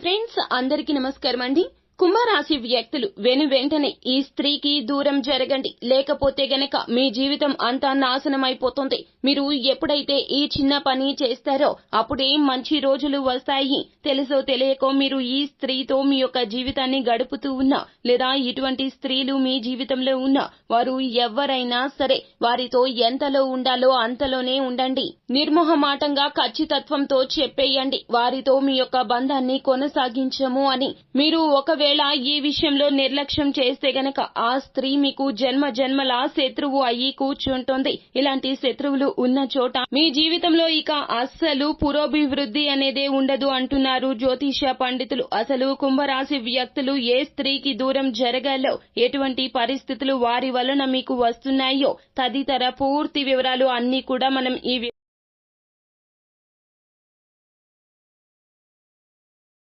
Friends అందరికీ నమస్కారం అండి. కుంభరాశి వ్యక్తులు వెంటనే ఈ స్త్రీకి దూరం జరగండి, లేకపోతే గనక మీ జీవితం అంతా నాశనమైపోతుంది. మీరు ఎప్పుడైతే ఈ చిన్న పని చేస్తారో అప్పుడే మంచి రోజులు వస్తాయి. తెలుసో తెలియకో మీరు ఈ స్త్రీతో మీ యొక్క జీవితాన్ని గడుపుతూ ఉన్నా, లేదా ఇటువంటి స్త్రీలు మీ జీవితంలో ఉన్నా, వారు ఎవరైనా సరే వారితో ఎంతలో ఉండాలో అంతలోనే ఉండండి. నిర్మోహమాటంగా ఖచ్చితత్వంతో చెప్పేయండి, వారితో మీ యొక్క బంధాన్ని కొనసాగించము అని. మీరు ఒకవేళ ఈ విషయంలో నిర్లక్ష్యం చేస్తే గనక ఆ స్త్రీ మీకు జన్మ జన్మల శత్రువు అయ్యి కూర్చుంటుంది. ఇలాంటి శత్రువులు ఉన్న చోట మీ జీవితంలో ఇక అస్సలు పురోభివృద్ధి అనేదే ఉండదు అంటున్నారు జ్యోతిష పండితులు. అసలు కుంభరాశి వ్యక్తులు ఏ స్త్రీకి దూరం జరగాలో, ఎటువంటి పరిస్థితులు వారి వలన మీకు వస్తున్నాయో తదితర పూర్తి వివరాలు అన్ని కూడా మనం ఈ